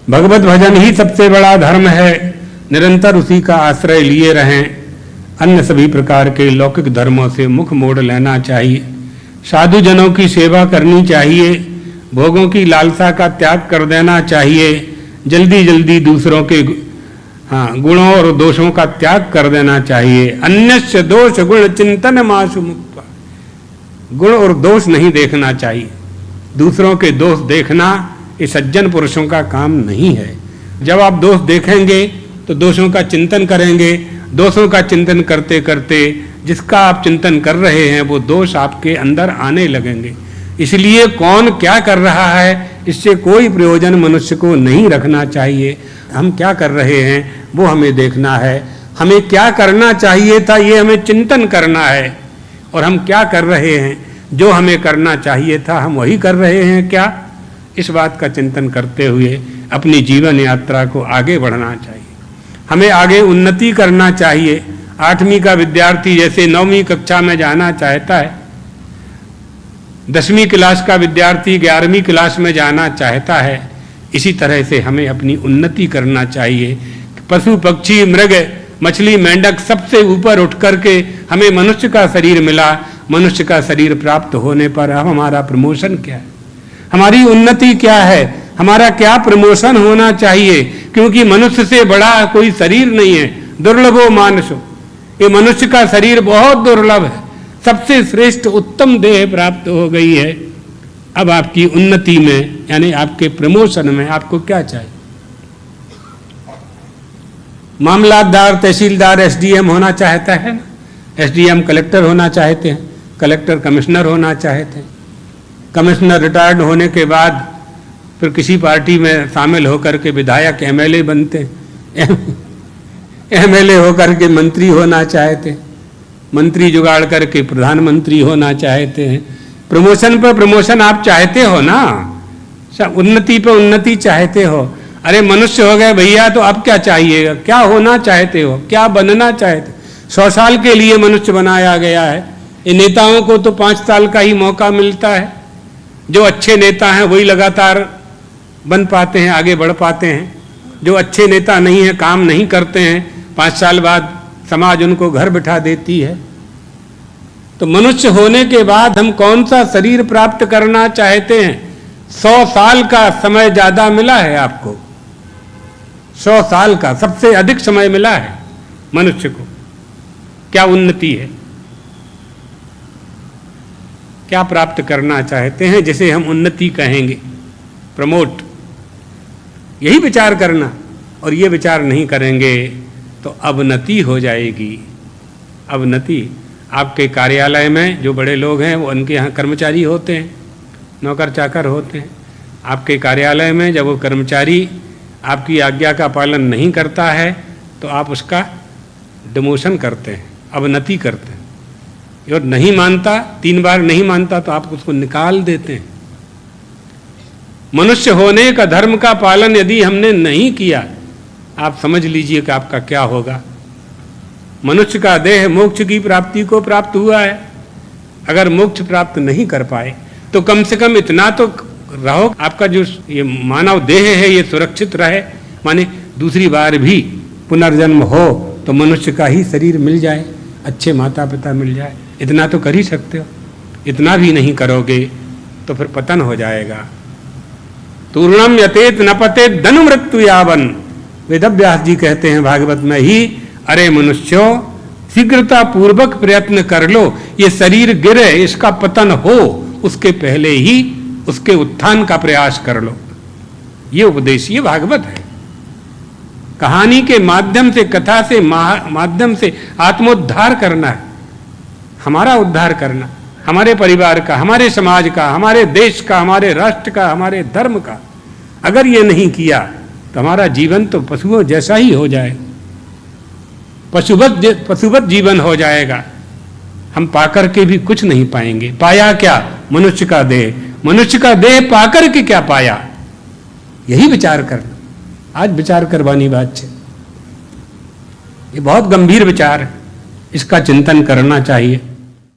भगवत भजन ही सबसे बड़ा धर्म है, निरंतर उसी का आश्रय लिए रहें। अन्य सभी प्रकार के लौकिक धर्मों से मुख मोड़ लेना चाहिए। साधु जनों की सेवा करनी चाहिए। भोगों की लालसा का त्याग कर देना चाहिए। जल्दी जल्दी दूसरों के गुणों और दोषों का त्याग कर देना चाहिए। अन्यस्य दोष गुण चिंतन मासु मुक्त्वा, गुण और दोष नहीं देखना चाहिए। दूसरों के दोष देखना ये सज्जन पुरुषों का काम नहीं है। जब आप दोष देखेंगे तो दोषों का चिंतन करेंगे। दोषों का चिंतन करते करते जिसका आप चिंतन कर रहे हैं वो दोष आपके अंदर आने लगेंगे। इसलिए कौन क्या कर रहा है इससे कोई प्रयोजन मनुष्य को नहीं रखना चाहिए। हम क्या कर रहे हैं वो हमें देखना है। हमें क्या करना चाहिए था ये हमें चिंतन करना है। और हम क्या कर रहे हैं, जो हमें करना चाहिए था हम वही कर रहे हैं क्या, इस बात का चिंतन करते हुए अपनी जीवन यात्रा को आगे बढ़ना चाहिए। हमें आगे उन्नति करना चाहिए। 8वीं का विद्यार्थी जैसे 9वीं कक्षा में जाना चाहता है, 10वीं क्लास का विद्यार्थी 11वीं क्लास में जाना चाहता है, इसी तरह से हमें अपनी उन्नति करना चाहिए। पशु पक्षी मृग मछली मेंढक सबसे ऊपर उठ करके हमें मनुष्य का शरीर मिला। मनुष्य का शरीर प्राप्त होने पर अब हमारा प्रमोशन क्या है, हमारी उन्नति क्या है, हमारा क्या प्रमोशन होना चाहिए। क्योंकि मनुष्य से बड़ा कोई शरीर नहीं है। दुर्लभो मानुषो, ये मनुष्य का शरीर बहुत दुर्लभ है। सबसे श्रेष्ठ उत्तम देह प्राप्त हो गई है। अब आपकी उन्नति में यानी आपके प्रमोशन में आपको क्या चाहिए। मामलादार तहसीलदार एसडीएम होना चाहता है ना, एसडीएम कलेक्टर होना चाहते हैं, कलेक्टर कमिश्नर होना चाहते हैं। कमिश्नर रिटायर्ड होने के बाद फिर किसी पार्टी में शामिल होकर के विधायक एमएलए बनते हैं, एमएलए होकर के मंत्री होना चाहते हैं, मंत्री जुगाड़ करके प्रधानमंत्री होना चाहते हैं। प्रमोशन पर प्रमोशन आप चाहते हो ना, उन्नति पर उन्नति चाहते हो। अरे मनुष्य हो गए भैया तो अब क्या चाहिएगा, क्या होना चाहते हो, क्या बनना चाहते। 100 साल के लिए मनुष्य बनाया गया है। ये नेताओं को तो 5 साल का ही मौका मिलता है। जो अच्छे नेता हैं वही लगातार बन पाते हैं, आगे बढ़ पाते हैं। जो अच्छे नेता नहीं हैं, काम नहीं करते हैं, 5 साल बाद समाज उनको घर बिठा देती है। तो मनुष्य होने के बाद हम कौन सा शरीर प्राप्त करना चाहते हैं। 100 साल का समय ज्यादा मिला है आपको, 100 साल का सबसे अधिक समय मिला है मनुष्य को। क्या उन्नति है, क्या प्राप्त करना चाहते हैं जिसे हम उन्नति कहेंगे, प्रमोट, यही विचार करना। और ये विचार नहीं करेंगे तो अवनति हो जाएगी। अवनति, आपके कार्यालय में जो बड़े लोग हैं वो उनके यहाँ कर्मचारी होते हैं, नौकर चाकर होते हैं। आपके कार्यालय में जब वो कर्मचारी आपकी आज्ञा का पालन नहीं करता है तो आप उसका डिमोशन करते हैं, अवनति करते हैं। और नहीं मानता, 3 बार नहीं मानता तो आप उसको निकाल देते हैं। मनुष्य होने का धर्म का पालन यदि हमने नहीं किया, आप समझ लीजिए कि आपका क्या होगा। मनुष्य का देह मोक्ष की प्राप्ति को प्राप्त हुआ है। अगर मोक्ष प्राप्त नहीं कर पाए तो कम से कम इतना तो रहो, आपका जो ये मानव देह है ये सुरक्षित रहे। माने दूसरी बार भी पुनर्जन्म हो तो मनुष्य का ही शरीर मिल जाए, अच्छे माता पिता मिल जाए। इतना तो कर ही सकते हो। इतना भी नहीं करोगे तो फिर पतन हो जाएगा। तूर्णम यतेत न पतेत धनु मृत्यु यावन, वेदव्यास जी कहते हैं भागवत में ही, अरे मनुष्यों शीघ्रता पूर्वक प्रयत्न कर लो, ये शरीर गिरे, इसका पतन हो उसके पहले ही उसके उत्थान का प्रयास कर लो। ये उपदेश, ये भागवत है। कहानी के माध्यम से, कथा से माध्यम से आत्मोद्धार करना है, हमारा उद्धार करना, हमारे परिवार का, हमारे समाज का, हमारे देश का, हमारे राष्ट्र का, हमारे धर्म का। अगर ये नहीं किया तो हमारा जीवन तो पशुओं जैसा ही हो जाए, पशुवत जीवन हो जाएगा। हम पाकर के भी कुछ नहीं पाएंगे। पाया क्या? मनुष्य का देह। मनुष्य का देह पाकर के क्या पाया, यही विचार करना। आज विचार करवानी बात है। ये बहुत गंभीर विचार है, इसका चिंतन करना चाहिए।